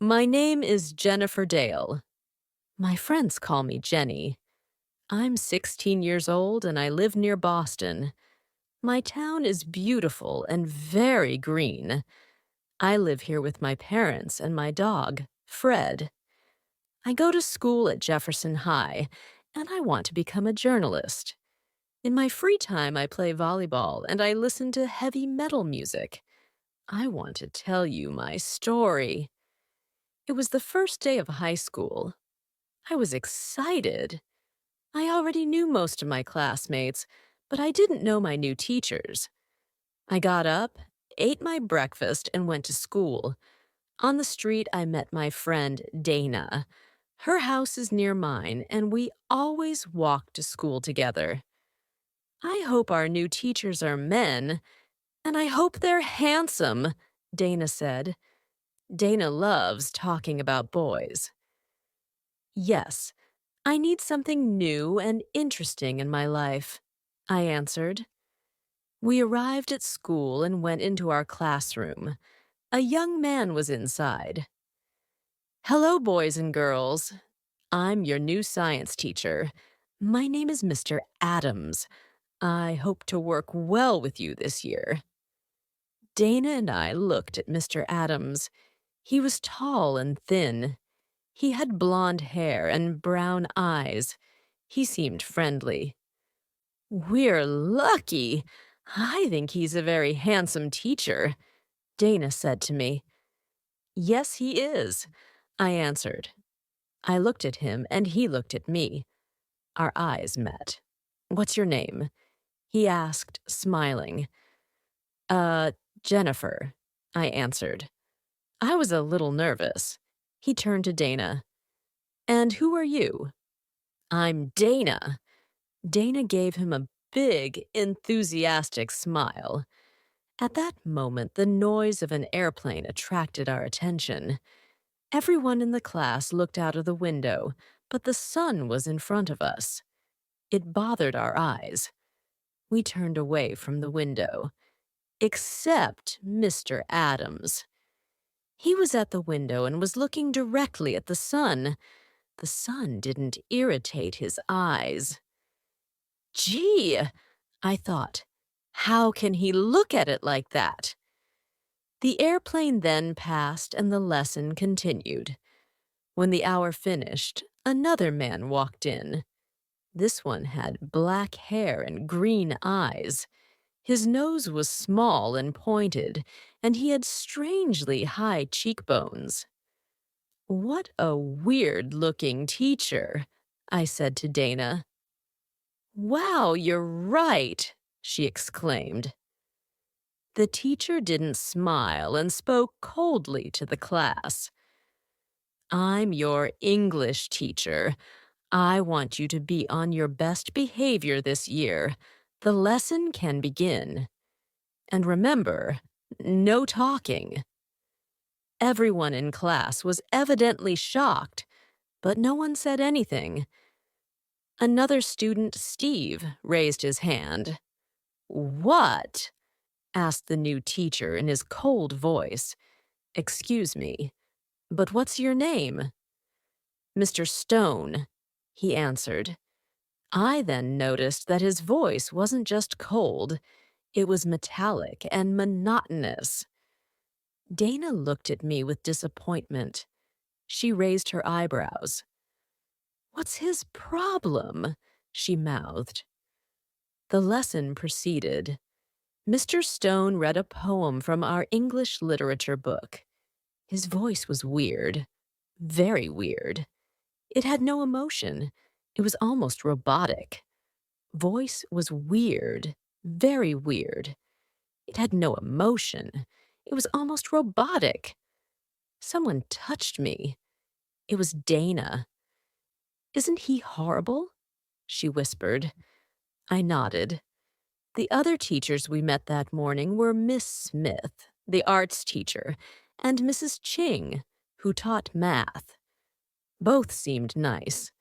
My name is Jennifer Dale. My friends call me Jenny. I'm 16 years old and I live near Boston. My town is beautiful and very green. I live here with my parents and my dog, Fred. I go to school at Jefferson High, and I want to become a journalist. In my free time, I play volleyball and I listen to heavy metal music. I want to tell you my story. It was the first day of high school. I was excited. I already knew most of my classmates, but I didn't know my new teachers. I got up, ate my breakfast, and went to school. On the street, I met my friend, Dana. Her house is near mine, and we always walked to school together. I hope our new teachers are men, and I hope they're handsome, Dana said. Dana loves talking about boys. Yes, I need something new and interesting in my life, I answered. We arrived at school and went into our classroom. A young man was inside. Hello, boys and girls. I'm your new science teacher. My name is Mr. Adams. I hope to work well with you this year. Dana and I looked at Mr. Adams. He was tall and thin. He had blonde hair and brown eyes. He seemed friendly. We're lucky. I think he's a very handsome teacher, Dana said to me. Yes, he is, I answered. I looked at him and he looked at me. Our eyes met. What's your name? He asked, smiling. Uh, Jennifer, I answered. I was a little nervous. He turned to Dana. And who are you? I'm Dana. Dana gave him a big, enthusiastic smile. At that moment, the noise of an airplane attracted our attention. Everyone in the class looked out of the window, but the sun was in front of us. It bothered our eyes. We turned away from the window. Except Mr. Adams. He was at the window and was looking directly at the sun. The sun didn't irritate his eyes. Gee, I thought, how can he look at it like that? The airplane then passed and the lesson continued. When the hour finished, another man walked in. This one had black hair and green eyes. His nose was small and pointed, and he had strangely high cheekbones. What a weird-looking teacher, I said to Dana. Wow, you're right, she exclaimed. The teacher didn't smile and spoke coldly to the class. I'm your English teacher. I want you to be on your best behavior this year. The lesson can begin. And remember, no talking. Everyone in class was evidently shocked, but no one said anything. Another student, Steve, raised his hand. What? Asked the new teacher in his cold voice. Excuse me, but what's your name? Mr. Stone, he answered. I then noticed that his voice wasn't just cold, it was metallic and monotonous. Dana looked at me with disappointment. She raised her eyebrows. What's his problem? She mouthed. The lesson proceeded. Mr. Stone read a poem from our English literature book. His voice was weird, very weird. It had no emotion. It was almost robotic. Voice was weird, very weird. It had no emotion. It was almost robotic. Someone touched me. It was Dana. Isn't he horrible? She whispered. I nodded. The other teachers we met that morning were Miss Smith, the arts teacher, and Mrs. Ching, who taught math. Both seemed nice.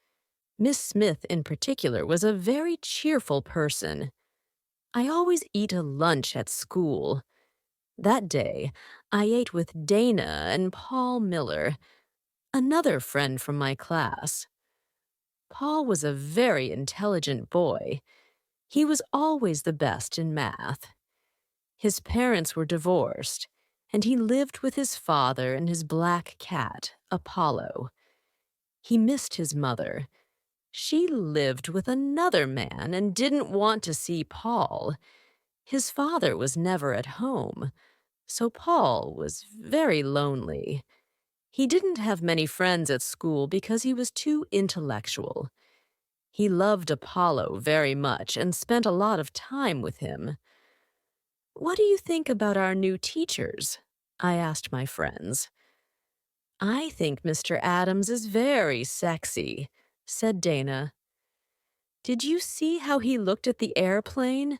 Miss Smith, in particular, was a very cheerful person. I always eat a lunch at school. That day, I ate with Dana and Paul Miller, another friend from my class. Paul was a very intelligent boy. He was always the best in math. His parents were divorced, and he lived with his father and his black cat, Apollo. He missed his mother. She lived with another man and didn't want to see Paul. His father was never at home, so Paul was very lonely. He didn't have many friends at school because he was too intellectual. He loved Apollo very much and spent a lot of time with him. "What do you think about our new teachers?" I asked my friends. "I think Mr. Adams is very sexy," said Dana. "Did you see how he looked at the airplane?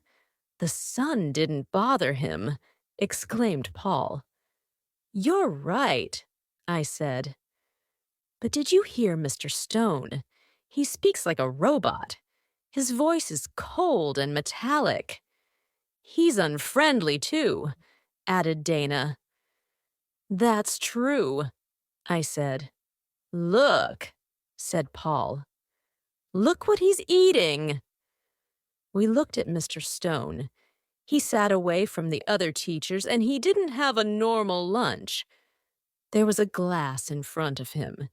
The sun didn't bother him," exclaimed Paul. "You're right," I said. "But did you hear Mr. Stone? He speaks like a robot. His voice is cold and metallic." "He's unfriendly, too," added Dana. "That's true," I said. "Look," said Paul. "Look what he's eating." We looked at Mr. Stone. He sat away from the other teachers, and he didn't have a normal lunch. There was a glass in front of him.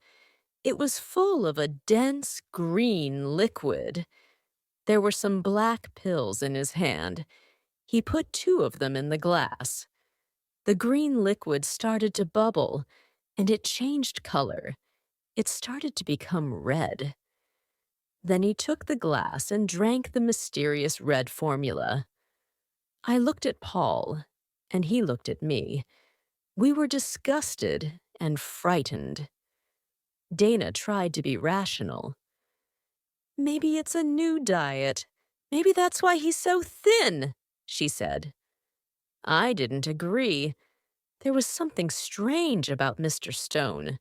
It was full of a dense green liquid. There were some black pills in his hand. He put 2 of them in the glass. The green liquid started to bubble, and it changed color. It started to become red. Then he took the glass and drank the mysterious red formula. I looked at Paul, and he looked at me. We were disgusted and frightened. Dana tried to be rational. "Maybe it's a new diet. Maybe that's why he's so thin," she said. I didn't agree. There was something strange about Mr. Stone.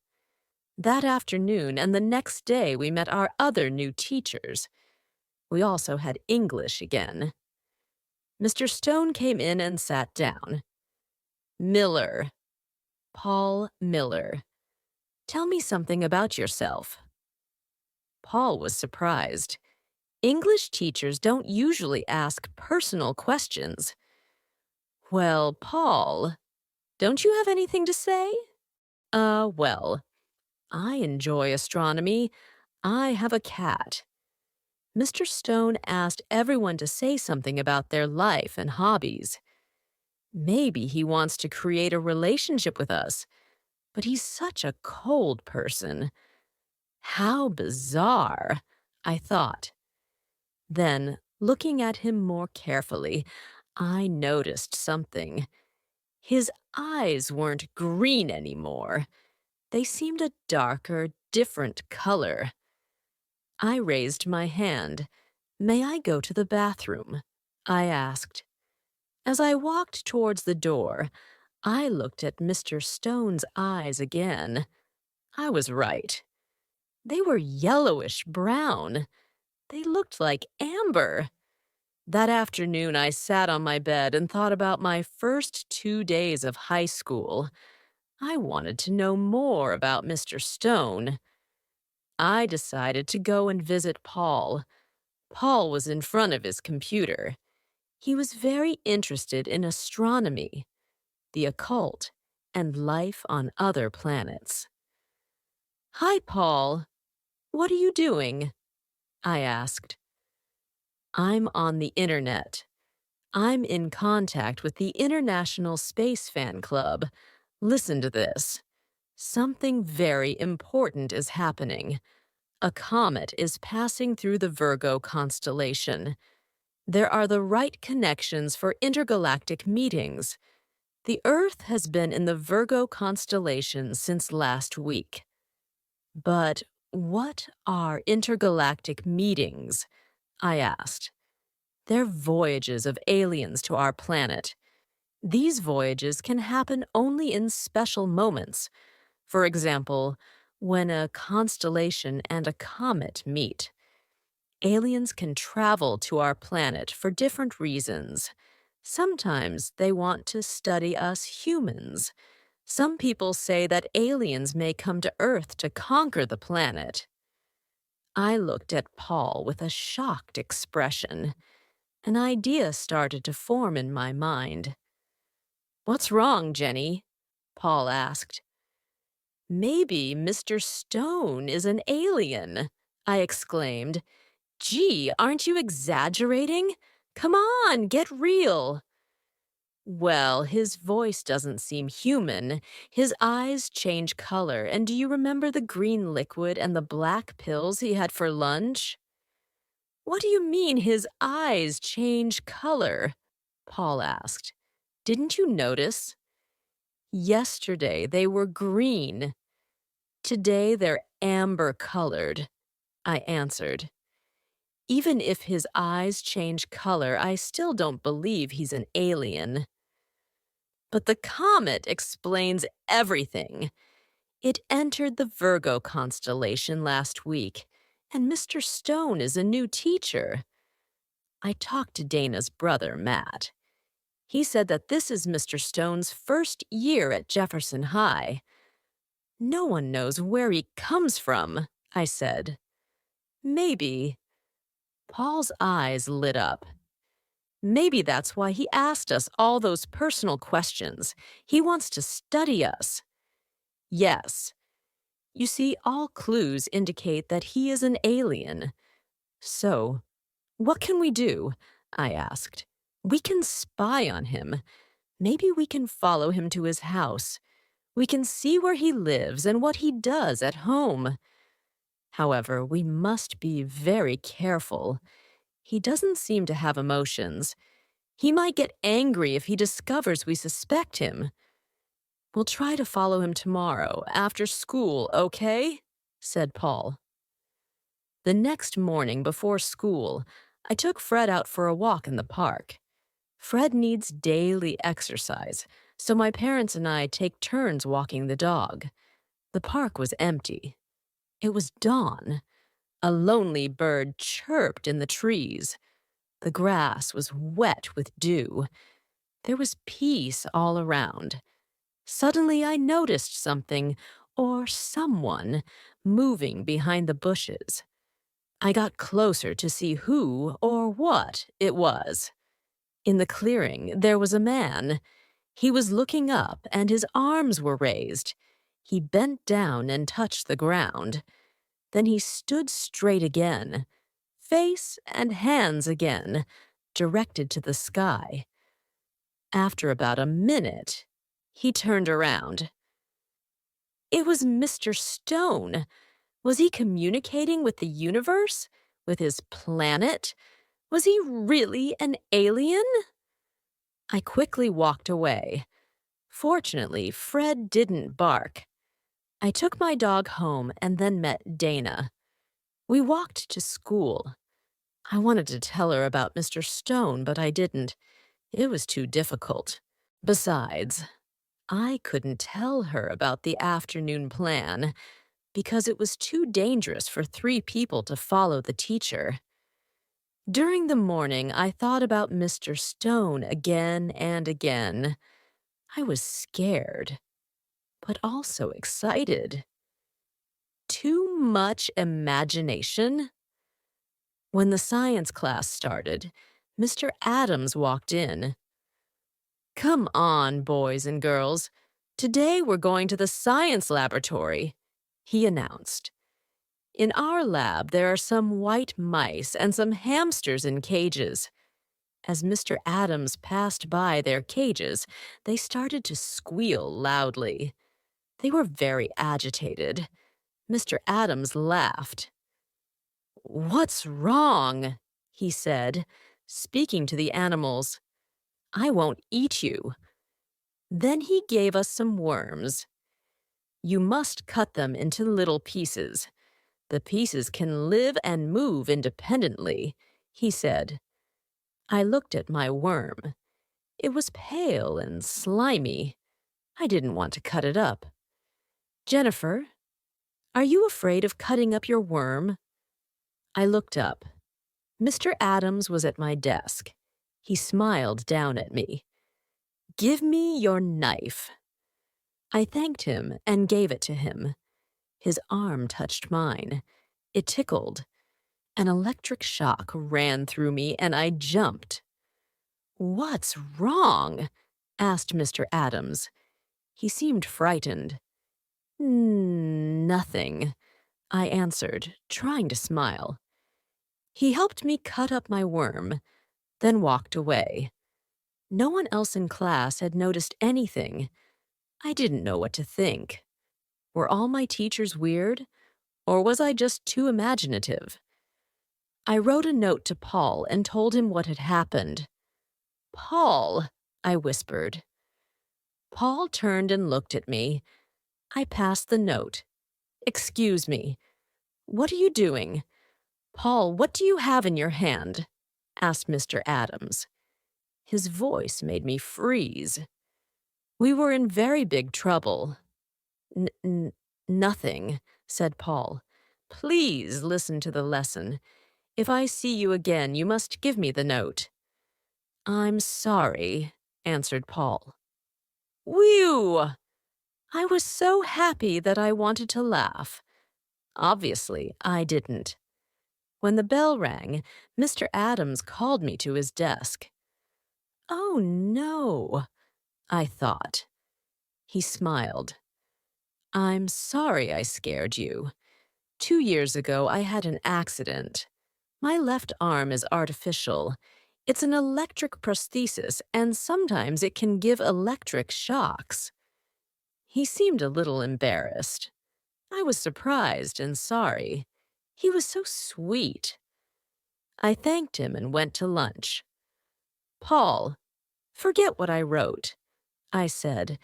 That afternoon and the next day we met our other new teachers. We also had English again. Mr. Stone came in and sat down. "Miller. Paul Miller. Tell me something about yourself." Paul was surprised. English teachers don't usually ask personal questions. "Well, Paul, don't you have anything to say?" Well, I enjoy astronomy. I have a cat." Mr. Stone asked everyone to say something about their life and hobbies. Maybe he wants to create a relationship with us, but he's such a cold person. How bizarre, I thought. Then, looking at him more carefully, I noticed something. His eyes weren't green anymore. They seemed a darker, different color. I raised my hand. "May I go to the bathroom?" I asked. As I walked towards the door, I looked at Mr. Stone's eyes again. I was right. They were yellowish brown. They looked like amber. That afternoon, I sat on my bed and thought about my first 2 days of high school. I wanted to know more about Mr. Stone. I decided to go and visit Paul. Paul was in front of his computer. He was very interested in astronomy, the occult, and life on other planets. "Hi, Paul. What are you doing?" I asked. "I'm on the internet. I'm in contact with the International Space Fan Club. Listen to this. Something very important is happening. A comet is passing through the Virgo constellation. There are the right connections for intergalactic meetings. The Earth has been in the Virgo constellation since last week. But what are intergalactic meetings?" I asked. "They're voyages of aliens to our planet. These voyages can happen only in special moments. For example, when a constellation and a comet meet. Aliens can travel to our planet for different reasons. Sometimes they want to study us humans. Some people say that aliens may come to Earth to conquer the planet. I looked at Paul with a shocked expression. An idea started to form in my mind. "What's wrong, Jenny?" Paul asked. "Maybe Mr. Stone is an alien," I exclaimed. "Gee, aren't you exaggerating? Come on, get real." "Well, his voice doesn't seem human. His eyes change color, and do you remember the green liquid and the black pills he had for lunch?" "What do you mean his eyes change color?" Paul asked. "Didn't you notice? Yesterday they were green. Today they're amber colored," I answered. "Even if his eyes change color, I still don't believe he's an alien." "But the comet explains everything. It entered the Virgo constellation last week, and Mr. Stone is a new teacher." I talked to Dana's brother, Matt. He said that this is Mr. Stone's first year at Jefferson High. "No one knows where he comes from," I said. "Maybe." Paul's eyes lit up. "Maybe that's why he asked us all those personal questions. He wants to study us." "Yes. You see, all clues indicate that he is an alien. So, what can we do?" I asked. "We can spy on him. Maybe we can follow him to his house. We can see where he lives and what he does at home. However, we must be very careful. He doesn't seem to have emotions. He might get angry if he discovers we suspect him. We'll try to follow him tomorrow, after school, okay?" said Paul. The next morning before school, I took Fred out for a walk in the park. Fred needs daily exercise, so my parents and I take turns walking the dog. The park was empty. It was dawn. A lonely bird chirped in the trees. The grass was wet with dew. There was peace all around. Suddenly I noticed something, or someone, moving behind the bushes. I got closer to see who or what it was. In the clearing, there was a man. He was looking up, and his arms were raised. He bent down and touched the ground. Then he stood straight again, face and hands again, directed to the sky. After about a minute, he turned around. It was Mr. Stone. Was he communicating with the universe? With his planet? Was he really an alien? I quickly walked away. Fortunately, Fred didn't bark. I took my dog home and then met Dana. We walked to school. I wanted to tell her about Mr. Stone, but I didn't. It was too difficult. Besides, I couldn't tell her about the afternoon plan because it was too dangerous for 3 people to follow the teacher. During the morning, I thought about Mr. Stone again and again. I was scared, but also excited. Too much imagination? When the science class started, Mr. Adams walked in. "Come on, boys and girls. Today we're going to the science laboratory," he announced. "In our lab, there are some white mice and some hamsters in cages." As Mr. Adams passed by their cages, they started to squeal loudly. They were very agitated. Mr. Adams laughed. "What's wrong?" he said, speaking to the animals. "I won't eat you." Then he gave us some worms. "You must cut them into little pieces. The pieces can live and move independently," he said. I looked at my worm. It was pale and slimy. I didn't want to cut it up. "Jennifer, are you afraid of cutting up your worm?" I looked up. Mr. Adams was at my desk. He smiled down at me. "Give me your knife." I thanked him and gave it to him. His arm touched mine. It tickled. An electric shock ran through me and I jumped. "What's wrong?" asked Mr. Adams. He seemed frightened. Nothing," I answered, trying to smile. He helped me cut up my worm, then walked away. No one else in class had noticed anything. I didn't know what to think. Were all my teachers weird? Or was I just too imaginative? I wrote a note to Paul and told him what had happened. "Paul," I whispered. Paul turned and looked at me. I passed the note. "Excuse me. What are you doing?" "Paul, what do you have in your hand?" asked Mr. Adams. His voice made me freeze. We were in very big trouble. Nothing," said Paul. "Please listen to the lesson. If I see you again, you must give me the note." "I'm sorry," answered Paul. Whew! I was so happy that I wanted to laugh. Obviously, I didn't. When the bell rang, Mr. Adams called me to his desk. "Oh, no," I thought. He smiled. "I'm sorry I scared you. 2 years ago, I had an accident. My left arm is artificial. It's an electric prosthesis, and sometimes it can give electric shocks." He seemed a little embarrassed. I was surprised and sorry. He was so sweet. I thanked him and went to lunch. "Paul, forget what I wrote," I said,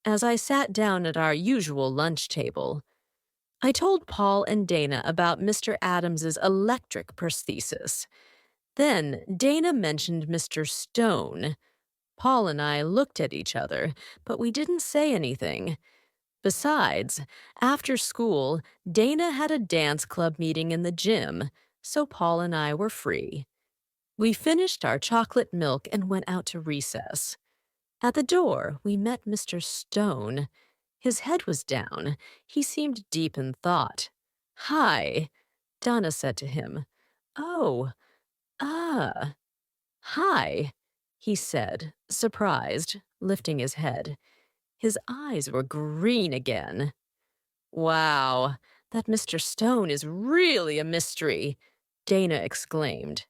as I sat down at our usual lunch table. I told Paul and Dana about Mr. Adams's electric prosthesis. Then Dana mentioned Mr. Stone. Paul and I looked at each other, but we didn't say anything. Besides, after school, Dana had a dance club meeting in the gym, so Paul and I were free. We finished our chocolate milk and went out to recess. At the door, we met Mr. Stone. His head was down. He seemed deep in thought. "Hi," Donna said to him. "Oh, ah, hi," he said, surprised, lifting his head. His eyes were green again. "Wow, that Mr. Stone is really a mystery," Dana exclaimed.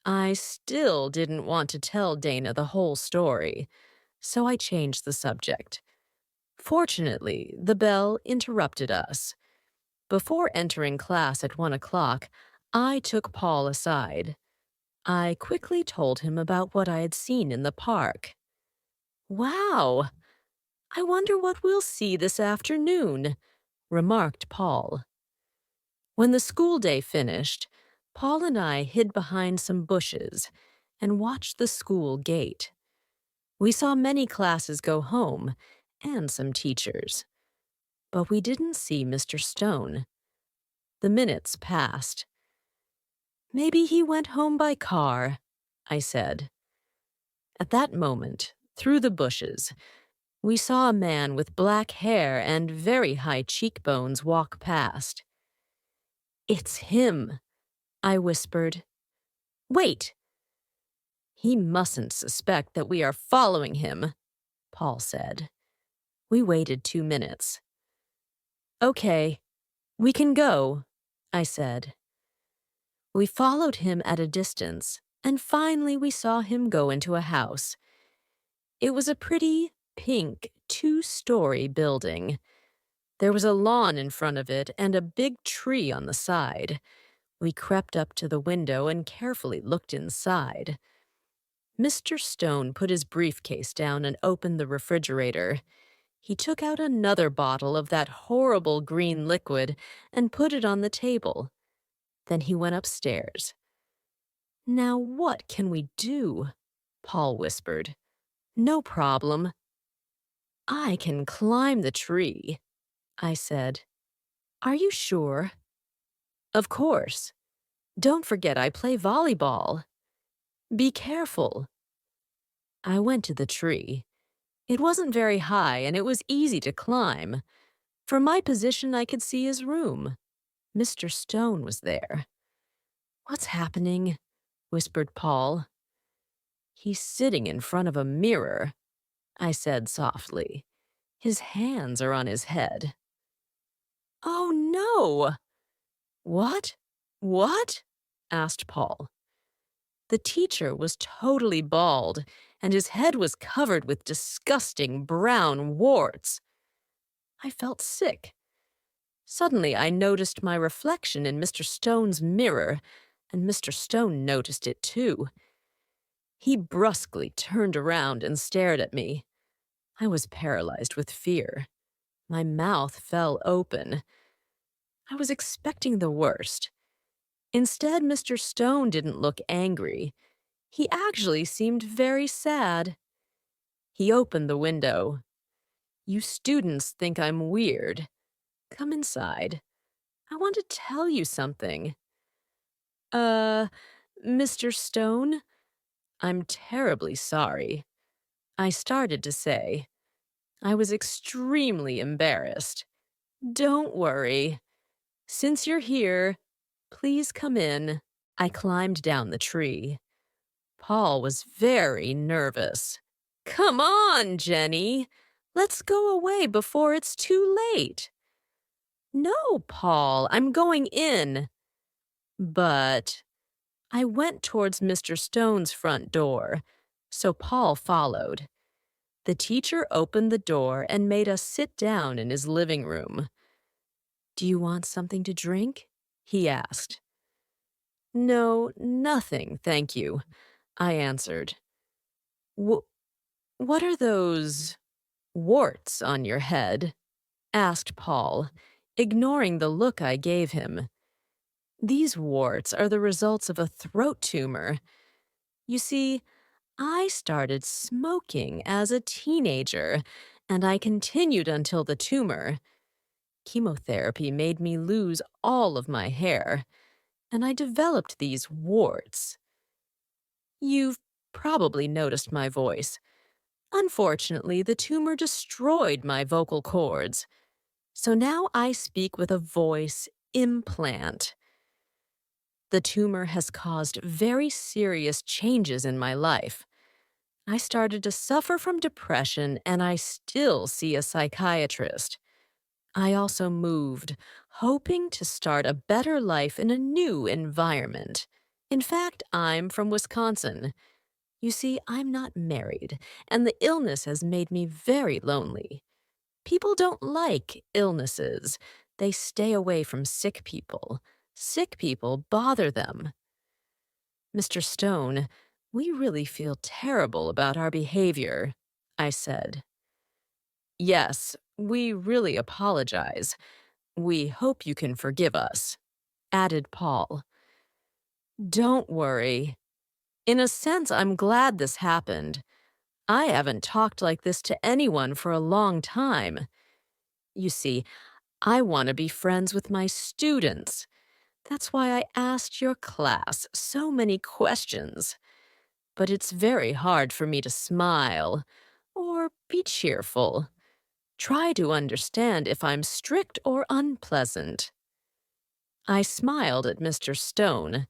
I still didn't want to tell Dana the whole story, so I changed the subject. Fortunately, the bell interrupted us. Before entering class at 1 o'clock, I took Paul aside. I quickly told him about what I had seen in the park. "Wow, I wonder what we'll see this afternoon," remarked Paul. When the school day finished, Paul and I hid behind some bushes and watched the school gate. We saw many classes go home and some teachers, but we didn't see Mr. Stone. The minutes passed. "Maybe he went home by car," I said. At that moment, through the bushes, we saw a man with black hair and very high cheekbones walk past. "It's him," I whispered. "Wait!" "He mustn't suspect that we are following him," Paul said. We waited 2 minutes. "Okay, we can go," I said. We followed him at a distance, and finally we saw him go into a house. It was a pretty, pink, 2-story building. There was a lawn in front of it and a big tree on the side. We crept up to the window and carefully looked inside. Mr. Stone put his briefcase down and opened the refrigerator. He took out another bottle of that horrible green liquid and put it on the table. Then he went upstairs. "Now what can we do?" Paul whispered. "No problem." "I can climb the tree," I said. "Are you sure?" "Of course. Don't forget I play volleyball." Be careful. I went to the tree. It wasn't very high and it was easy to climb. From my position, I could see his room. Mr. Stone was there. What's happening? Whispered Paul. He's sitting in front of a mirror, I said softly. His hands are on his head. Oh no! What? What? Asked Paul. The teacher was totally bald, and his head was covered with disgusting brown warts. I felt sick. Suddenly, I noticed my reflection in Mr. Stone's mirror, and Mr. Stone noticed it too. He brusquely turned around and stared at me. I was paralyzed with fear. My mouth fell open. I was expecting the worst. Instead, Mr. Stone didn't look angry. He actually seemed very sad. He opened the window. You students think I'm weird. Come inside. I want to tell you something. Mr. Stone? I'm terribly sorry. I started to say. I was extremely embarrassed. Don't worry. Since you're here, please come in. I climbed down the tree. Paul was very nervous. Come on, Jenny. Let's go away before it's too late. No, Paul, I'm going in. But I went towards Mr. Stone's front door, so Paul followed. The teacher opened the door and made us sit down in his living room. Do you want something to drink? He asked. No, nothing, thank you, I answered. What are those warts on your head? Asked Paul, ignoring the look I gave him. These warts are the results of a throat tumor. You see, I started smoking as a teenager, and I continued until the tumor. Chemotherapy made me lose all of my hair, and I developed these warts. You've probably noticed my voice. Unfortunately, the tumor destroyed my vocal cords. So now I speak with a voice implant. The tumor has caused very serious changes in my life. I started to suffer from depression, and I still see a psychiatrist. I also moved, hoping to start a better life in a new environment. In fact, I'm from Wisconsin. You see, I'm not married, and the illness has made me very lonely. People don't like illnesses. They stay away from sick people. Sick people bother them. Mr. Stone, we really feel terrible about our behavior, I said. Yes, we really apologize. We hope you can forgive us, added Paul. Don't worry. In a sense, I'm glad this happened. I haven't talked like this to anyone for a long time. You see, I want to be friends with my students. That's why I asked your class so many questions. But it's very hard for me to smile or be cheerful. Try to understand if I'm strict or unpleasant. I smiled at Mr. Stone.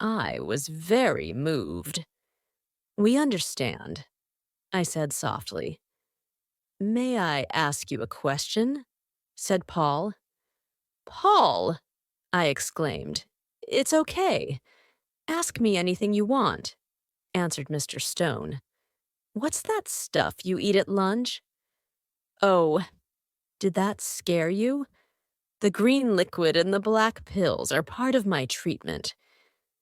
I was very moved. We understand, I said softly. May I ask you a question? Said Paul. Paul, I exclaimed. It's okay. Ask me anything you want, answered Mr. Stone. What's that stuff you eat at lunch? Oh, did that scare you? The green liquid and the black pills are part of my treatment.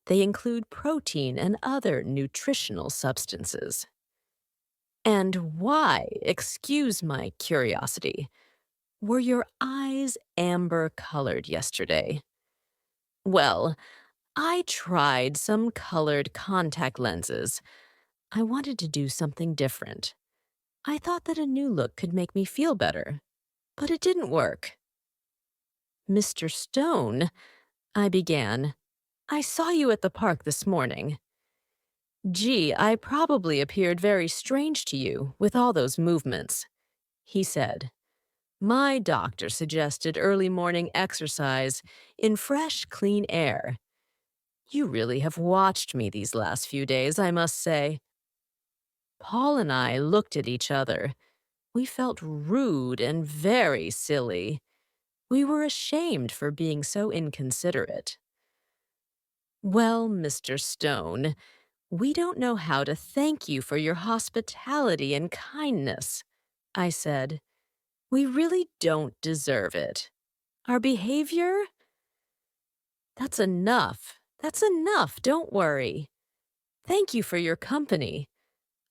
They include protein and other nutritional substances. And why, excuse my curiosity, were your eyes amber-colored yesterday? Well, I tried some colored contact lenses. I wanted to do something different. I thought that a new look could make me feel better, but it didn't work. Mr. Stone, I began, I saw you at the park this morning. Gee, I probably appeared very strange to you with all those movements, he said. My doctor suggested early morning exercise in fresh, clean air. You really have watched me these last few days, I must say. Paul and I looked at each other. We felt rude and very silly. We were ashamed for being so inconsiderate. Well, Mr. Stone, we don't know how to thank you for your hospitality and kindness, I said. We really don't deserve it. Our behavior? That's enough. That's enough, don't worry. Thank you for your company.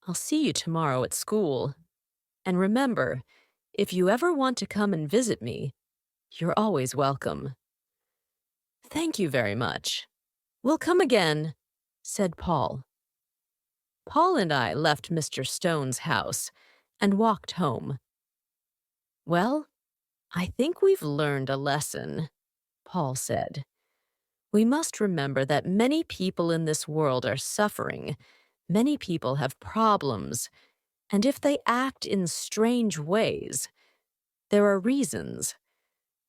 I'll see you tomorrow at school. And remember, if you ever want to come and visit me, you're always welcome. Thank you very much. We'll come again, said Paul. Paul and I left Mr. Stone's house and walked home. Well, I think we've learned a lesson, Paul said. We must remember that many people in this world are suffering. Many people have problems. And if they act in strange ways, there are reasons.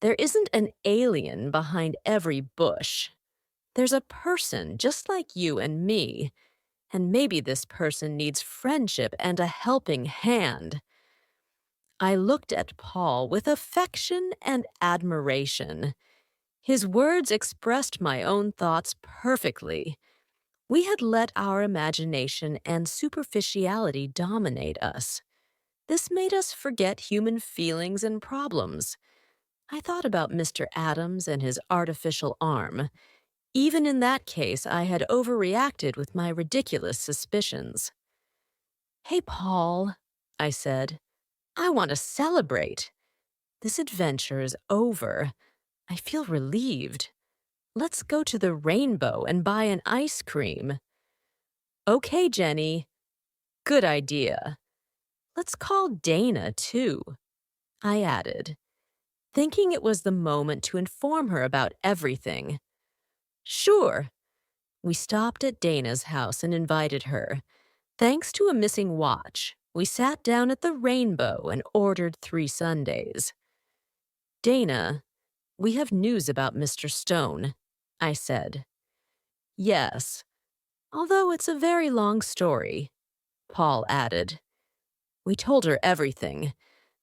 There isn't an alien behind every bush. There's a person just like you and me, and maybe this person needs friendship and a helping hand. I looked at Paul with affection and admiration. His words expressed my own thoughts perfectly. We had let our imagination and superficiality dominate us. This made us forget human feelings and problems. I thought about Mr. Adams and his artificial arm. Even in that case, I had overreacted with my ridiculous suspicions. Hey, Paul, I said, I want to celebrate. This adventure is over. I feel relieved. Let's go to the Rainbow and buy an ice cream. Okay, Jenny. Good idea. Let's call Dana, too, I added, thinking it was the moment to inform her about everything. Sure. We stopped at Dana's house and invited her. Thanks to a missing watch, we sat down at the Rainbow and ordered 3 sundaes. Dana, we have news about Mr. Stone, I said. Yes, although it's a very long story, Paul added. We told her everything.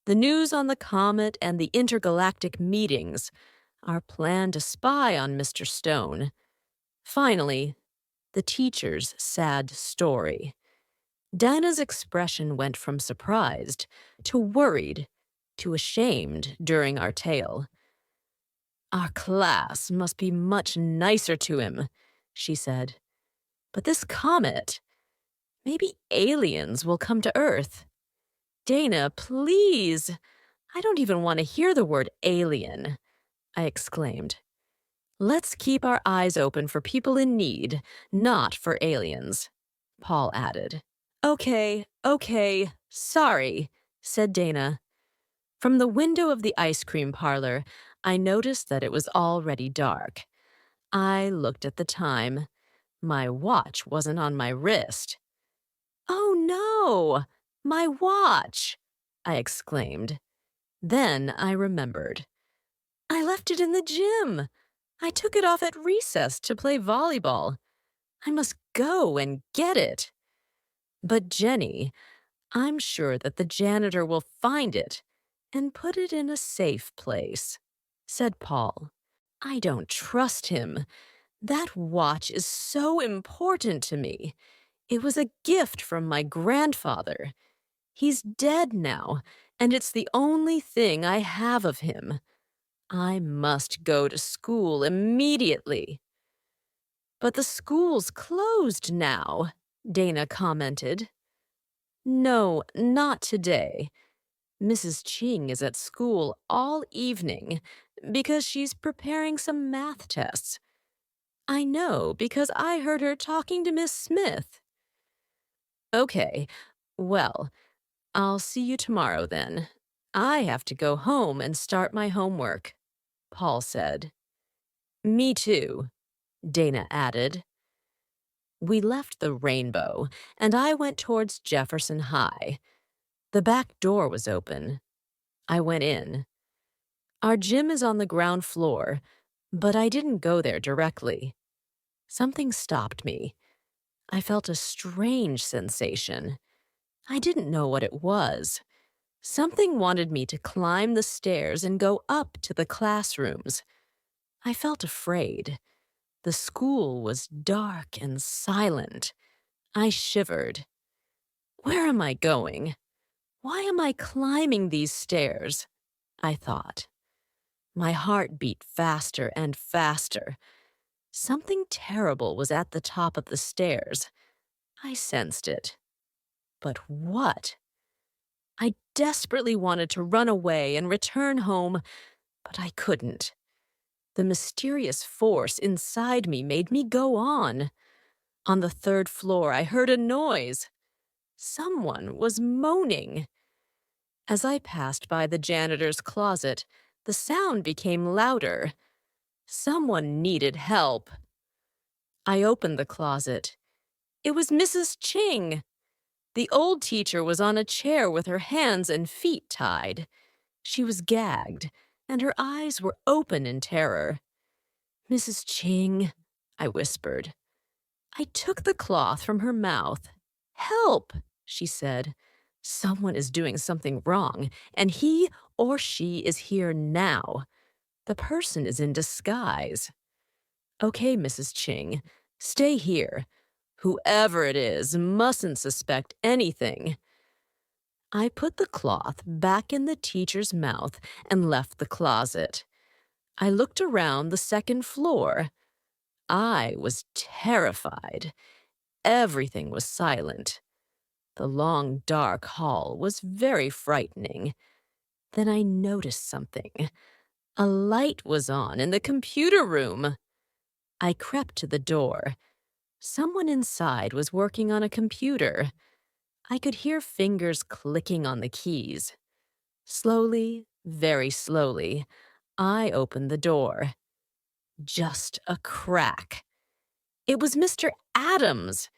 The news on the comet and the intergalactic meetings, our plan to spy on Mr. Stone. Finally, the teacher's sad story. Dinah's expression went from surprised to worried to ashamed during our tale. Our class must be much nicer to him, she said. But this comet, maybe aliens will come to Earth. Dana, please. I don't even want to hear the word alien, I exclaimed. Let's keep our eyes open for people in need, not for aliens, Paul added. Okay, sorry, said Dana. From the window of the ice cream parlor, I noticed that it was already dark. I looked at the time. My watch wasn't on my wrist. Oh no! My watch! I exclaimed. Then I remembered. I left it in the gym. I took it off at recess to play volleyball. I must go and get it. But Jenny, I'm sure that the janitor will find it and put it in a safe place, said Paul. I don't trust him. That watch is so important to me. It was a gift from my grandfather. He's dead now, and it's the only thing I have of him. I must go to school immediately. But the school's closed now, Dana commented. No, not today. Mrs. Ching is at school all evening because she's preparing some math tests. I know because I heard her talking to Miss Smith. Okay, well, I'll see you tomorrow then. I have to go home and start my homework, Paul said. Me too, Dana added. We left the Rainbow, and I went towards Jefferson High. The back door was open. I went in. Our gym is on the ground floor, but I didn't go there directly. Something stopped me. I felt a strange sensation. I didn't know what it was. Something wanted me to climb the stairs and go up to the classrooms. I felt afraid. The school was dark and silent. I shivered. Where am I going? Why am I climbing these stairs? I thought. My heart beat faster and faster. Something terrible was at the top of the stairs. I sensed it. But what? I desperately wanted to run away and return home, but I couldn't. The mysterious force inside me made me go on. On the third floor, I heard a noise. Someone was moaning. As I passed by the janitor's closet, the sound became louder. Someone needed help. I opened the closet. It was Mrs. Ching. The old teacher was on a chair with her hands and feet tied. She was gagged, and her eyes were open in terror. Mrs. Ching, I whispered. I took the cloth from her mouth. Help, she said. Someone is doing something wrong, and he or she is here now. The person is in disguise. Okay, Mrs. Ching, stay here. Whoever it is mustn't suspect anything. I put the cloth back in the teacher's mouth and left the closet. I looked around the second floor. I was terrified. Everything was silent. The long, dark hall was very frightening. Then I noticed something. A light was on in the computer room. I crept to the door. Someone inside was working on a computer. I could hear fingers clicking on the keys. Slowly, very slowly, I opened the door. Just a crack. It was Mr. Adams.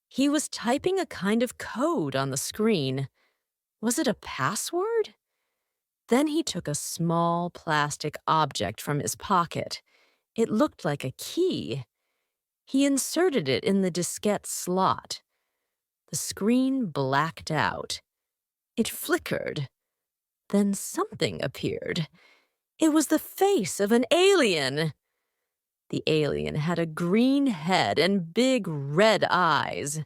He was typing a kind of code on the screen. Was it a password? Then he took a small plastic object from his pocket. It looked like a key. He inserted it in the diskette slot. The screen blacked out. It flickered. Then something appeared. It was the face of an alien. The alien had a green head and big red eyes.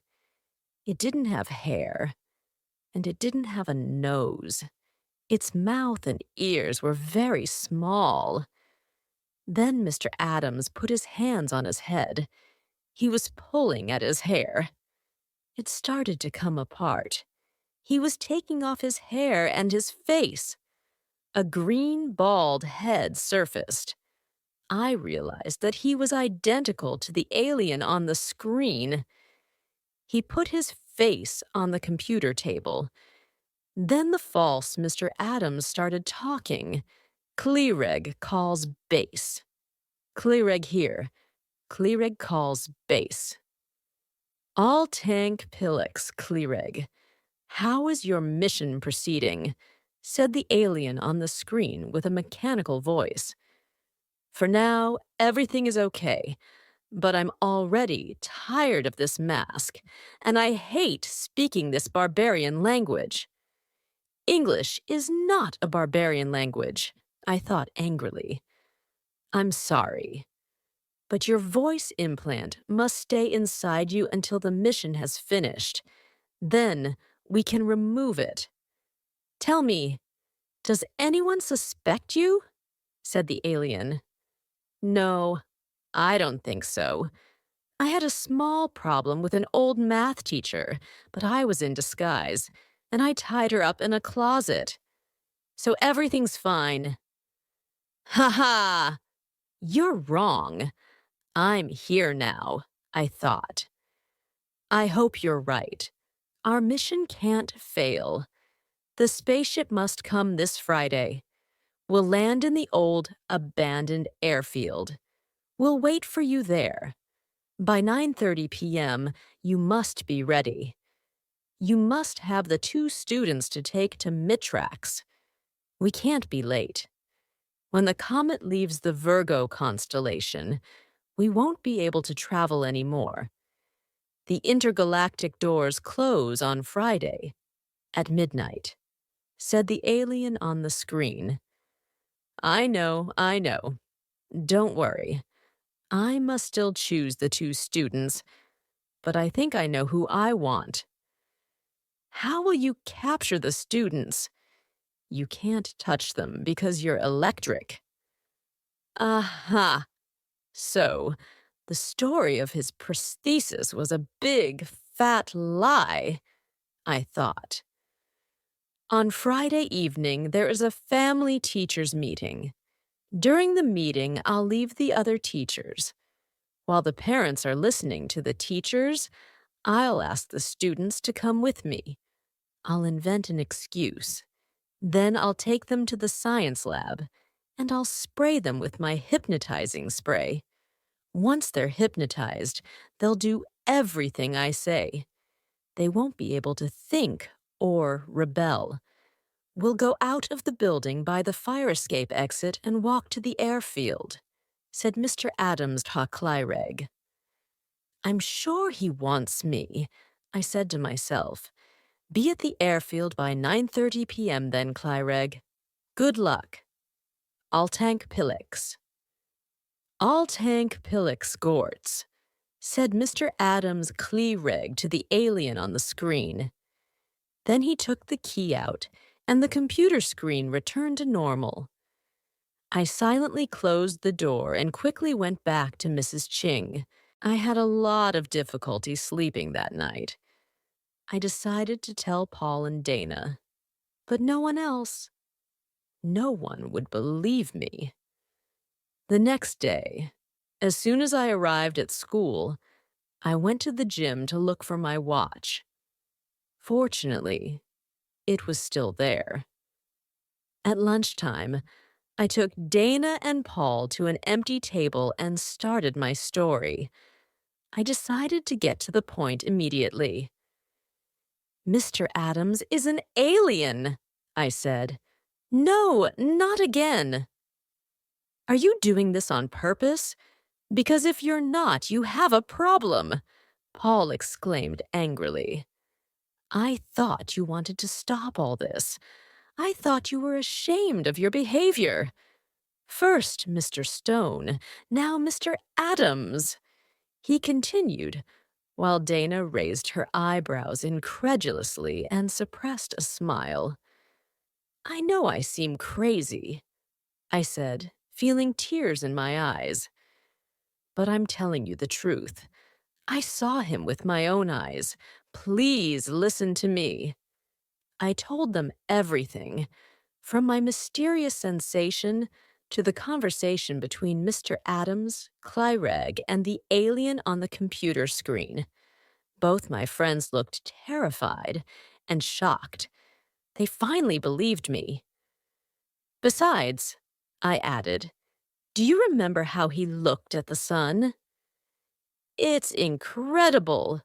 It didn't have hair, and it didn't have a nose. Its mouth and ears were very small. Then Mr. Adams put his hands on his head. He was pulling at his hair. It started to come apart. He was taking off his hair and his face. A green, bald head surfaced. I realized that he was identical to the alien on the screen. He put his face on the computer table. Then the false Mr. Adams started talking. Clereg calls base. Clereg here. Clereg calls base. All tank Pillix, Clereg. How is your mission proceeding? Said the alien on the screen with a mechanical voice. For now, everything is okay, but I'm already tired of this mask, and I hate speaking this barbarian language. English is not a barbarian language, I thought angrily. I'm sorry, but your voice implant must stay inside you until the mission has finished. Then we can remove it. Tell me, does anyone suspect you? Said the alien. No, I don't think so. I had a small problem with an old math teacher, but I was in disguise, and I tied her up in a closet. So everything's fine. Ha ha! You're wrong. I'm here now, I thought. I hope you're right. Our mission can't fail. The spaceship must come this Friday. We'll land in the old, abandoned airfield. We'll wait for you there. By 9:30 p.m., you must be ready. You must have the 2 students to take to Mitrax. We can't be late. When the comet leaves the Virgo constellation, we won't be able to travel anymore. The intergalactic doors close on Friday at midnight, said the alien on the screen. I know, I know. Don't worry. I must still choose the 2 students, but I think I know who I want. How will you capture the students? You can't touch them because you're electric. Aha! So, the story of his prosthesis was a big, fat lie, I thought. On Friday evening, there is a family teachers meeting. During the meeting, I'll leave the other teachers. While the parents are listening to the teachers, I'll ask the students to come with me. I'll invent an excuse. Then I'll take them to the science lab, and I'll spray them with my hypnotizing spray. Once they're hypnotized, they'll do everything I say. They won't be able to think or rebel. We'll go out of the building by the fire escape exit and walk to the airfield, said Mr. Adams to Clyreg. I'm sure he wants me, I said to myself. Be at the airfield by 9:30 p.m. then, Clyreg. Good luck. Altank Pillix. Altank Pillix Gortz, said Mr. Adams Clyreg to the alien on the screen. Then he took the key out, and the computer screen returned to normal. I silently closed the door and quickly went back to Mrs. Ching. I had a lot of difficulty sleeping that night. I decided to tell Paul and Dana, but no one else. No one would believe me. The next day, as soon as I arrived at school, I went to the gym to look for my watch. Fortunately, it was still there. At lunchtime, I took Dana and Paul to an empty table and started my story. I decided to get to the point immediately. Mr. Adams is an alien, I said. No, not again. Are you doing this on purpose? Because if you're not, you have a problem, Paul exclaimed angrily. I thought you wanted to stop all this. I thought you were ashamed of your behavior. First Mr. Stone, now Mr. Adams, he continued, while Dana raised her eyebrows incredulously and suppressed a smile. I know I seem crazy, I said, feeling tears in my eyes. But I'm telling you the truth. I saw him with my own eyes. Please listen to me. I told them everything, from my mysterious sensation to the conversation between Mr. Adams, Clyreg, and the alien on the computer screen. Both my friends looked terrified and shocked. They finally believed me. Besides, I added, do you remember how he looked at the sun? It's incredible,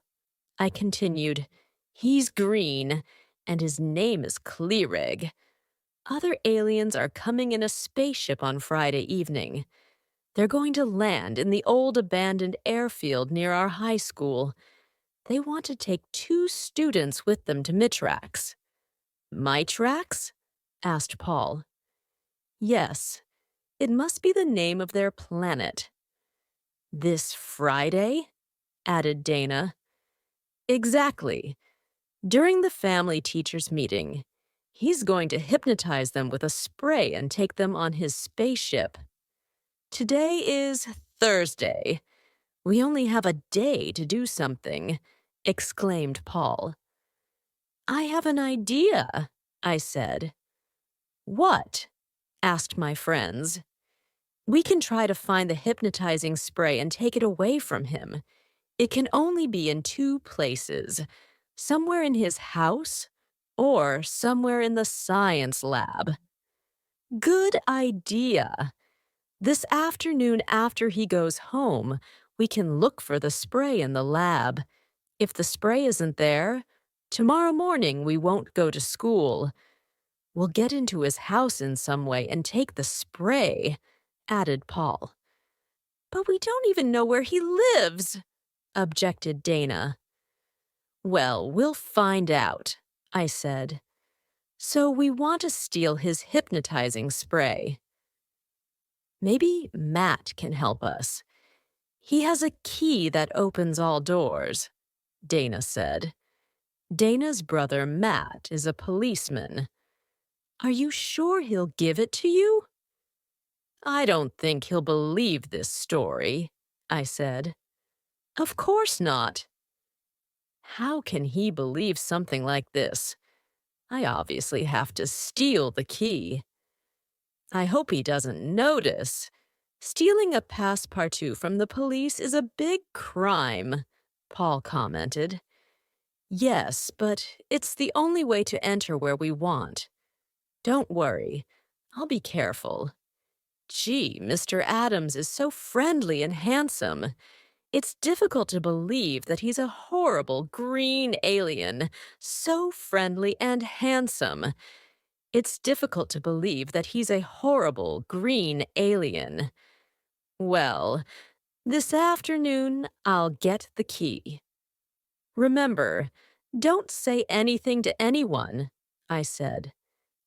I continued. He's green, and his name is Clyreg. Other aliens are coming in a spaceship on Friday evening. They're going to land in the old abandoned airfield near our high school. They want to take 2 students with them to Mitrax. Mitrax? Asked Paul. Yes, it must be the name of their planet. This Friday? Added Dana. Exactly. During the family teachers' meeting, he's going to hypnotize them with a spray and take them on his spaceship. Today is Thursday. We only have a day to do something, exclaimed Paul. I have an idea, I said. What? Asked my friends. We can try to find the hypnotizing spray and take it away from him. It can only be in 2 places, somewhere in his house or somewhere in the science lab. Good idea. This afternoon after he goes home, We can look for the spray in the lab. If the spray isn't there, tomorrow morning we won't go to school. We'll get into his house in some way and take the spray, added Paul. But we don't even know where he lives, objected Dana. Well, we'll find out, I said. So we want to steal his hypnotizing spray. Maybe Matt can help us. He has a key that opens all doors, Dana said. Dana's brother Matt is a policeman. Are you sure he'll give it to you? I don't think he'll believe this story, I said. Of course not. How can he believe something like this? I obviously have to steal the key. I hope he doesn't notice. Stealing a passepartout from the police is a big crime, Paul commented. Yes, but it's the only way to enter where we want. Don't worry, I'll be careful. Gee, Mr. Adams is so friendly and handsome. It's difficult to believe that he's a horrible green alien, so friendly and handsome. It's difficult to believe that he's a horrible green alien. Well, this afternoon I'll get the key. Remember, don't say anything to anyone, I said.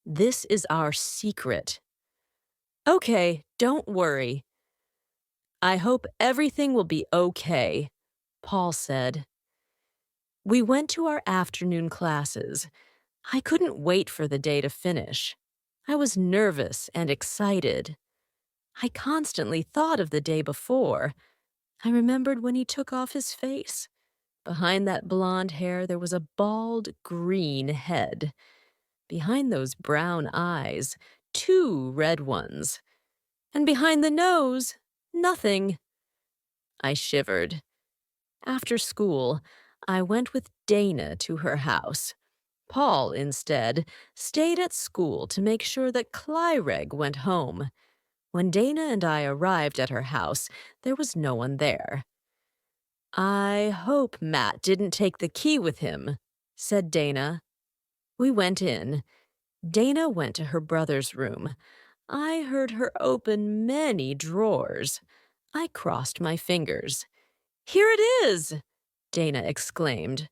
This is our secret. Okay, don't worry. I hope everything will be okay, Paul said. We went to our afternoon classes. I couldn't wait for the day to finish. I was nervous and excited. I constantly thought of the day before. I remembered when he took off his face. Behind that blonde hair, there was a bald, green head. Behind those brown eyes, 2 red ones. And behind the nose, nothing. I shivered. After school, I went with Dana to her house. Paul, instead, stayed at school to make sure that Clyreg went home. When Dana and I arrived at her house, there was no one there. I hope Matt didn't take the key with him, said Dana. We went in. Dana went to her brother's room. I heard her open many drawers. I crossed my fingers. Here it is, Dana exclaimed.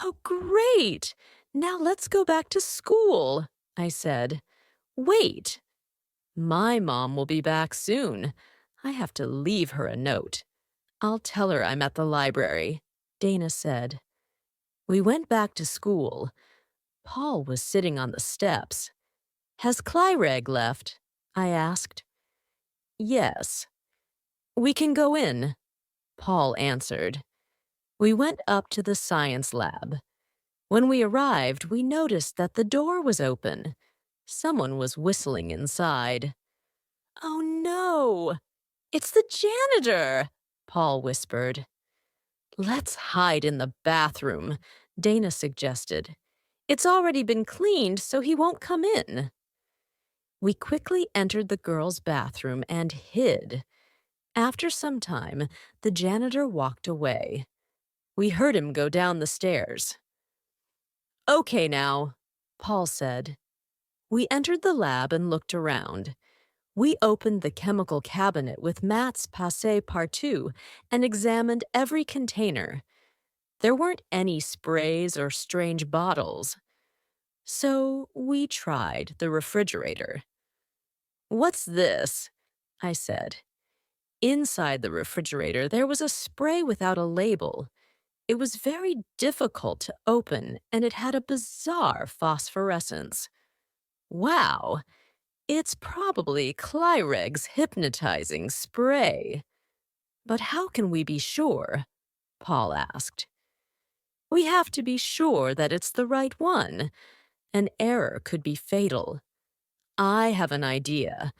Oh, great! Now let's go back to school, I said. Wait. My mom will be back soon. I have to leave her a note. I'll tell her I'm at the library, Dana said. We went back to school. Paul was sitting on the steps. Has Clyreg left? I asked. Yes. We can go in, Paul answered. We went up to the science lab. When we arrived, we noticed that the door was open. Someone was whistling inside. Oh no! It's the janitor, Paul whispered. Let's hide in the bathroom, Dana suggested. It's already been cleaned, so he won't come in. We quickly entered the girls' bathroom and hid. After some time, the janitor walked away. We heard him go down the stairs. Okay now, Paul said. We entered the lab and looked around. We opened the chemical cabinet with Matt's passepartout and examined every container. There weren't any sprays or strange bottles. So we tried the refrigerator. What's this? I said. Inside the refrigerator, there was a spray without a label. It was very difficult to open, and it had a bizarre phosphorescence. Wow, it's probably Clyreg's hypnotizing spray. But how can we be sure? Paul asked. We have to be sure that it's the right one. An error could be fatal. I have an idea.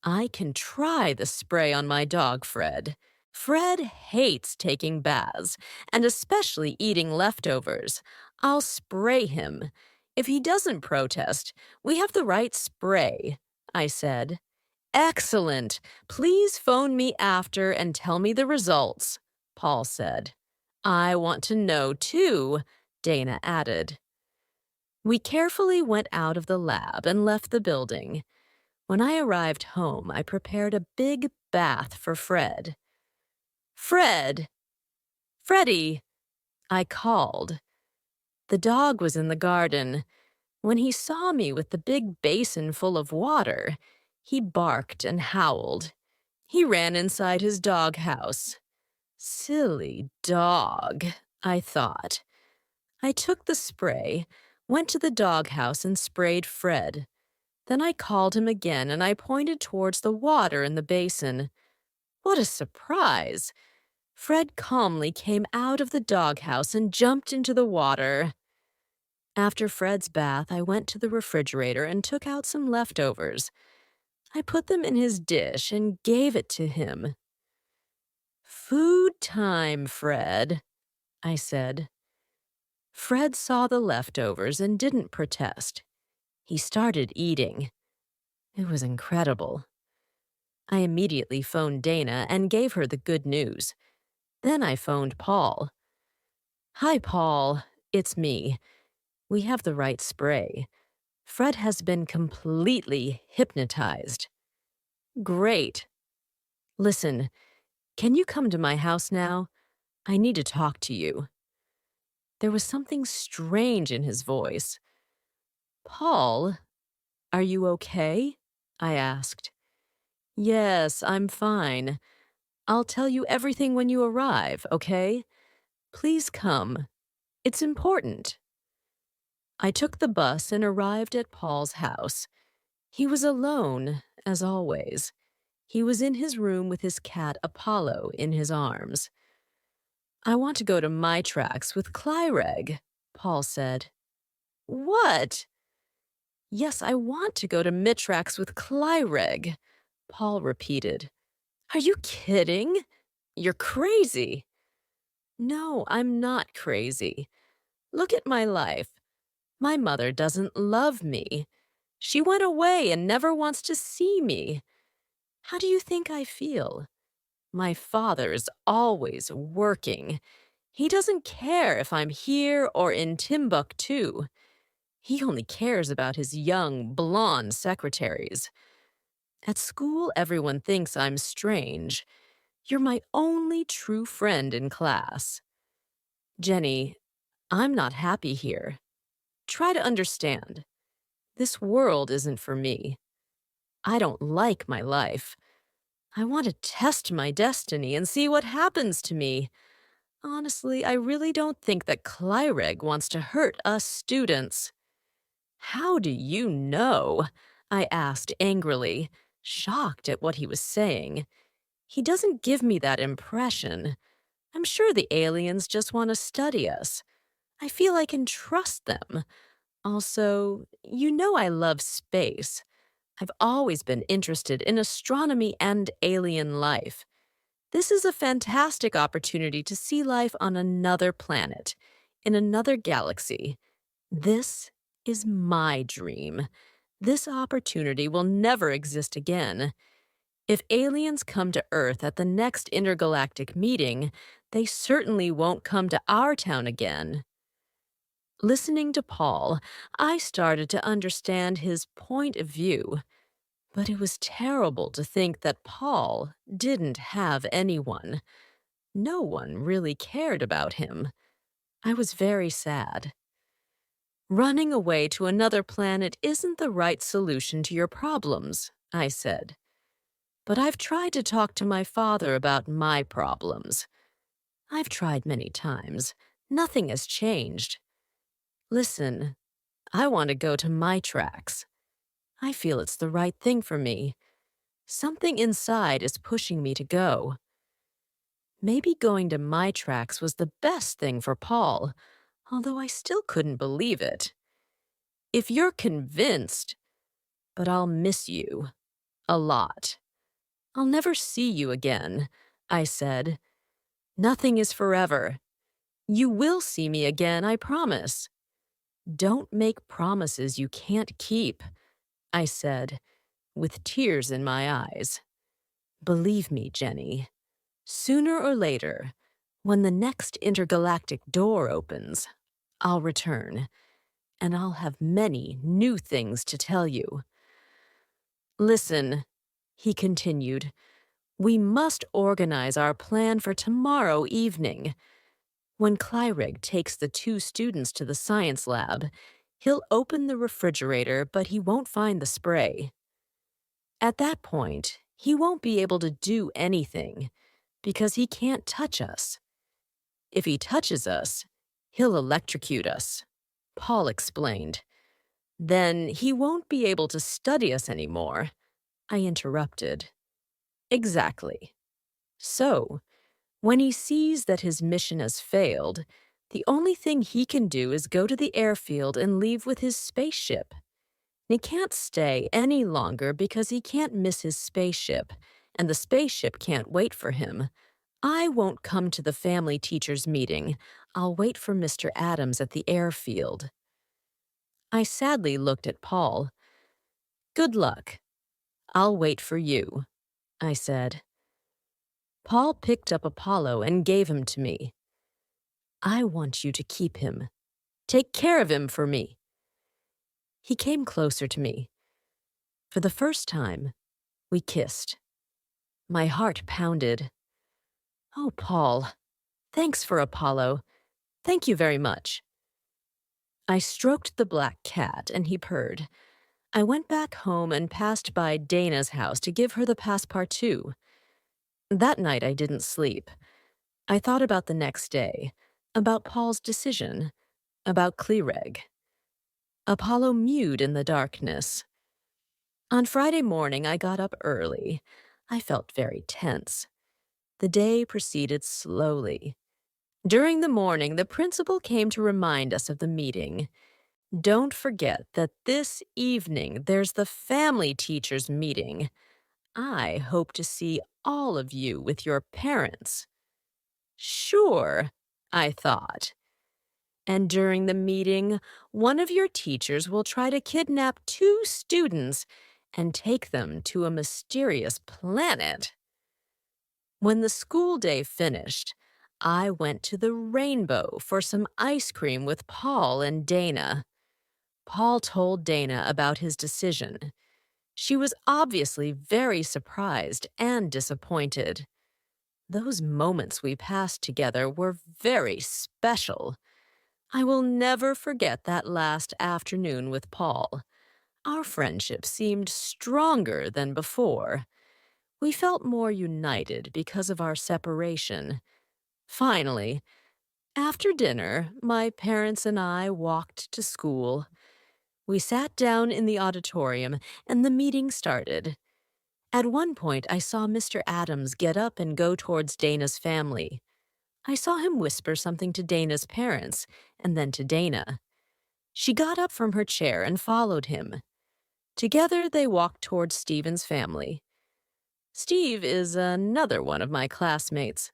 I can try the spray on my dog, Fred. Fred hates taking baths, and especially eating leftovers. I'll spray him. If he doesn't protest, we have the right spray, I said. Excellent. Please phone me after and tell me the results, Paul said. I want to know too, Dana added. We carefully went out of the lab and left the building. When I arrived home, I prepared a big bath for Fred. Fred! Freddie! I called. The dog was in the garden. When he saw me with the big basin full of water, he barked and howled. He ran inside his doghouse. Silly dog, I thought. I took the spray, went to the doghouse and sprayed Fred. Then I called him again and I pointed towards the water in the basin. What a surprise! Fred calmly came out of the doghouse and jumped into the water. After Fred's bath, I went to the refrigerator and took out some leftovers. I put them in his dish and gave it to him. Food time, Fred, I said. Fred saw the leftovers and didn't protest. He started eating. It was incredible. I immediately phoned Dana and gave her the good news. Then I phoned Paul. Hi, Paul. It's me. We have the right spray. Fred has been completely hypnotized. Great. Listen, can you come to my house now? I need to talk to you. There was something strange in his voice. Paul, are you okay? I asked. Yes, I'm fine. I'll tell you everything when you arrive, okay? Please come. It's important. I took the bus and arrived at Paul's house. He was alone, as always. He was in his room with his cat Apollo in his arms. I want to go to my tracks with Clyreg, Paul said. What? Yes, I want to go to Mitrax with Clyreg, Paul repeated. Are you kidding? You're crazy. No, I'm not crazy. Look at my life. My mother doesn't love me. She went away and never wants to see me. How do you think I feel? My father is always working. He doesn't care if I'm here or in Timbuktu. He only cares about his young, blonde secretaries. At school, everyone thinks I'm strange. You're my only true friend in class. Jenny, I'm not happy here. Try to understand. This world isn't for me. I don't like my life. I want to test my destiny and see what happens to me. Honestly, I really don't think that Clyreg wants to hurt us students. How do you know? I asked angrily, shocked at what he was saying. He doesn't give me that impression. I'm sure the aliens just want to study us. I feel I can trust them. Also, you know I love space. I've always been interested in astronomy and alien life. This is a fantastic opportunity to see life on another planet, in another galaxy. This is my dream. This opportunity will never exist again. If aliens come to Earth at the next intergalactic meeting, they certainly won't come to our town again. Listening to Paul, I started to understand his point of view. But it was terrible to think that Paul didn't have anyone. No one really cared about him. I was very sad. Running away to another planet isn't the right solution to your problems, I said. But I've tried to talk to my father about my problems. I've tried many times. Nothing has changed. Listen, I want to go to my tracks. I feel it's the right thing for me. Something inside is pushing me to go. Maybe going to my tracks was the best thing for Paul, although I still couldn't believe it. If you're convinced, but I'll miss you. A lot. I'll never see you again, I said. Nothing is forever. You will see me again, I promise. Don't make promises you can't keep, I said, with tears in my eyes. Believe me, Jenny, sooner or later, When the next intergalactic door opens, I'll return, and I'll have many new things to tell you. Listen, he continued, we must organize our plan for tomorrow evening. When Clyreg takes the two students to the science lab, he'll open the refrigerator, but he won't find the spray. At that point, he won't be able to do anything, because he can't touch us. If he touches us, he'll electrocute us, Paul explained. Then he won't be able to study us anymore, I interrupted. Exactly. So, when he sees that his mission has failed, the only thing he can do is go to the airfield and leave with his spaceship. He can't stay any longer because he can't miss his spaceship, and the spaceship can't wait for him. I won't come to the family teachers' meeting. I'll wait for Mr. Adams at the airfield. I sadly looked at Paul. Good luck. I'll wait for you, I said. Paul picked up Apollo and gave him to me. I want you to keep him. Take care of him for me. He came closer to me. For the first time, we kissed. My heart pounded. Oh, Paul, thanks for Apollo. Thank you very much. I stroked the black cat and he purred. I went back home and passed by Dana's house to give her the passepartout. That night I didn't sleep. I thought about the next day, about Paul's decision, about Clyreg. Apollo mewed in the darkness. On Friday morning, I got up early. I felt very tense. The day proceeded slowly. During the morning, the principal came to remind us of the meeting. Don't forget that this evening there's the family teachers' meeting. I hope to see all of you with your parents. Sure, I thought. And during the meeting, one of your teachers will try to kidnap two students and take them to a mysterious planet. When the school day finished, I went to the Rainbow for some ice cream with Paul and Dana. Paul told Dana about his decision. She was obviously very surprised and disappointed. Those moments we passed together were very special. I will never forget that last afternoon with Paul. Our friendship seemed stronger than before. We felt more united because of our separation. Finally, after dinner, my parents and I walked to school. We sat down in the auditorium, and the meeting started. At one point, I saw Mr. Adams get up and go towards Dana's family. I saw him whisper something to Dana's parents, and then to Dana. She got up from her chair and followed him. Together, they walked towards Stephen's family. Steve is another one of my classmates.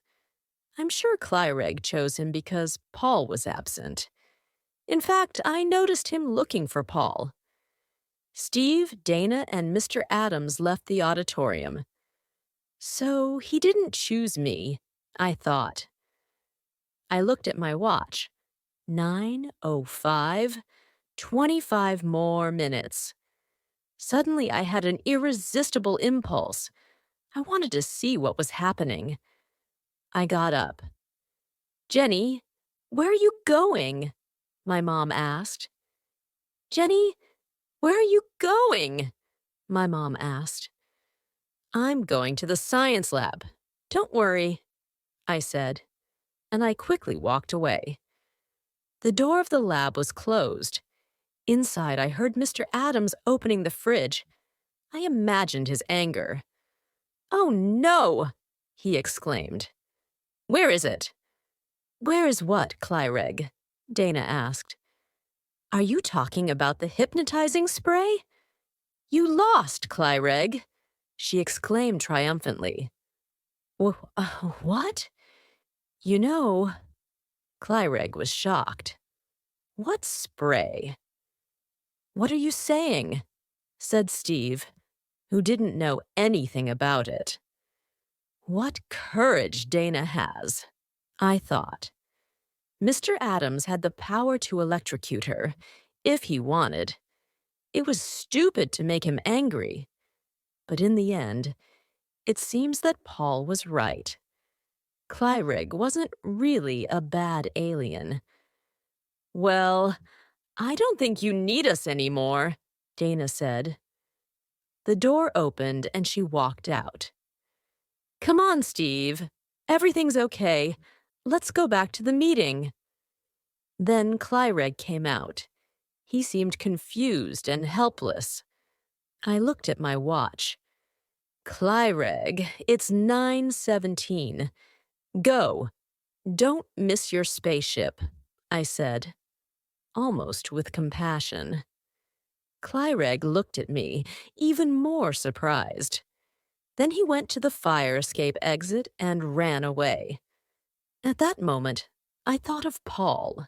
I'm sure Clyreg chose him because Paul was absent. In fact, I noticed him looking for Paul. Steve, Dana, and Mr. Adams left the auditorium. So he didn't choose me, I thought. I looked at my watch. 9:05, 25 more minutes. Suddenly I had an irresistible impulse. I wanted to see what was happening. I got up. Jenny, where are you going? My mom asked. Jenny, where are you going? My mom asked. I'm going to the science lab. Don't worry, I said, and I quickly walked away. The door of the lab was closed. Inside, I heard Mr. Adams opening the fridge. I imagined his anger. Oh no, he exclaimed. Where is it? Where is what, Clyreg? Dana asked. Are you talking about the hypnotizing spray? You lost, Clyreg, she exclaimed triumphantly. What? You know, Clyreg was shocked. What spray? What are you saying? Said Steve, who didn't know anything about it. What courage Dana has, I thought. Mr. Adams had the power to electrocute her, if he wanted. It was stupid to make him angry. But in the end, it seems that Paul was right. Clyreg wasn't really a bad alien. Well, I don't think you need us anymore, Dana said. The door opened and she walked out. Come on, Steve. Everything's okay. Let's go back to the meeting. Then Clyreg came out. He seemed confused and helpless. I looked at my watch. Clyreg, it's 9:17. Go. Don't miss your spaceship, I said, almost with compassion. Clyreg looked at me, even more surprised. Then he went to the fire escape exit and ran away. At that moment, I thought of Paul.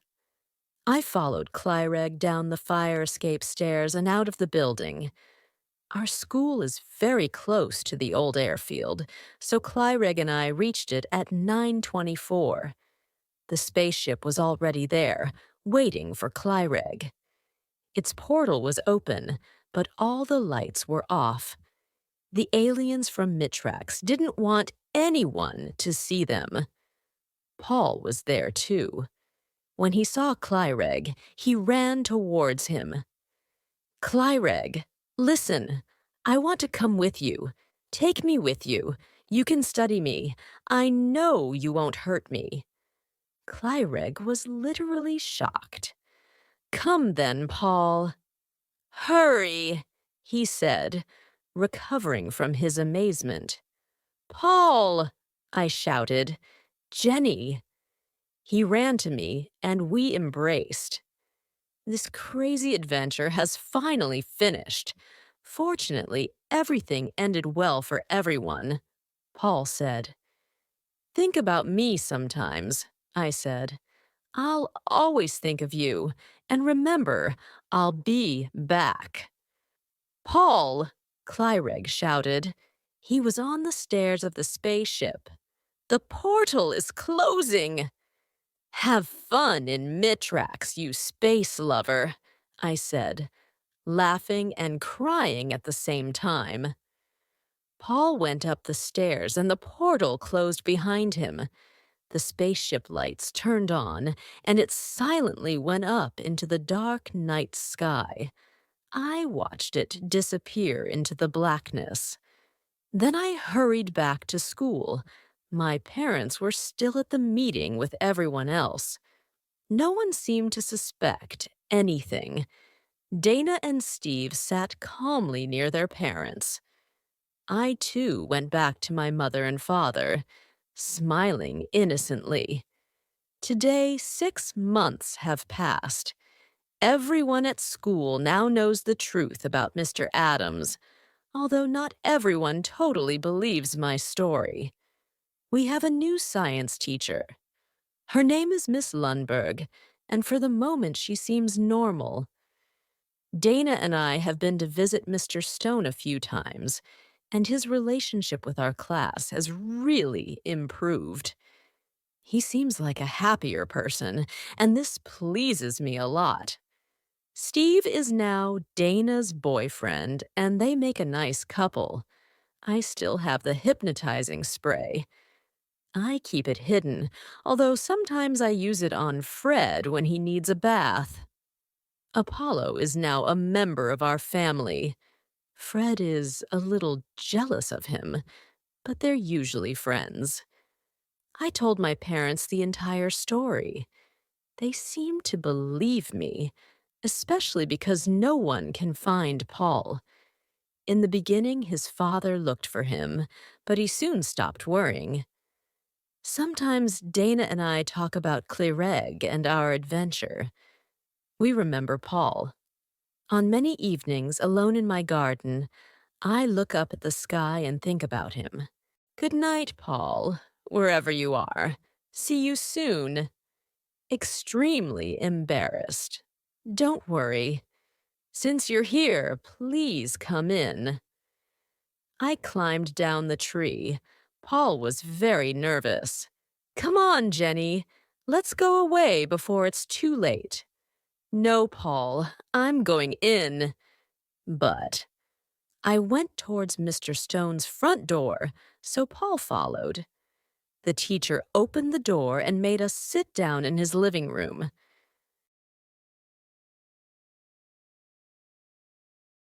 I followed Clyreg down the fire escape stairs and out of the building. Our school is very close to the old airfield, so Clyreg and I reached it at 9:24. The spaceship was already there, waiting for Clyreg. Its portal was open, but all the lights were off. The aliens from Mitrax didn't want anyone to see them. Paul was there, too. When he saw Clyreg, he ran towards him. Clyreg, listen. I want to come with you. Take me with you. You can study me. I know you won't hurt me. Clyreg was literally shocked. Come then, Paul. Hurry, he said, recovering from his amazement. Paul, I shouted. Jenny. He ran to me, and we embraced. This crazy adventure has finally finished. Fortunately, everything ended well for everyone, Paul said. Think about me sometimes, I said. I'll always think of you, and remember, I'll be back. Paul, Clyreg shouted. He was on the stairs of the spaceship. The portal is closing. Have fun in Mitrax, you space lover, I said, laughing and crying at the same time. Paul went up the stairs and the portal closed behind him. The spaceship lights turned on, and it silently went up into the dark night sky. I watched it disappear into the blackness. Then I hurried back to school. My parents were still at the meeting with everyone else. No one seemed to suspect anything. Dana and Steve sat calmly near their parents. I, too, went back to my mother and father, smiling innocently. Today, 6 months have passed. Everyone at school now knows the truth about Mr. Adams, although not everyone totally believes my story. We have a new science teacher. Her name is Miss Lundberg, and for the moment she seems normal. Dana and I have been to visit Mr. Stone a few times, and his relationship with our class has really improved. He seems like a happier person, and this pleases me a lot. Steve is now Dana's boyfriend, and they make a nice couple. I still have the hypnotizing spray. I keep it hidden, although sometimes I use it on Fred when he needs a bath. Apollo is now a member of our family. Fred is a little jealous of him, but they're usually friends. I told my parents the entire story. They seem to believe me, especially because no one can find Paul. In the beginning, his father looked for him, but he soon stopped worrying. Sometimes Dana and I talk about Clyreg and our adventure. We remember Paul. On many evenings, alone in my garden, I look up at the sky and think about him. Good night, Paul, wherever you are. See you soon. Extremely embarrassed. Don't worry. Since you're here, please come in. I climbed down the tree. Paul was very nervous. Come on, Jenny. Let's go away before it's too late. No, Paul, I'm going in. But I went towards Mr. Stone's front door, so Paul followed. The teacher opened the door and made us sit down in his living room.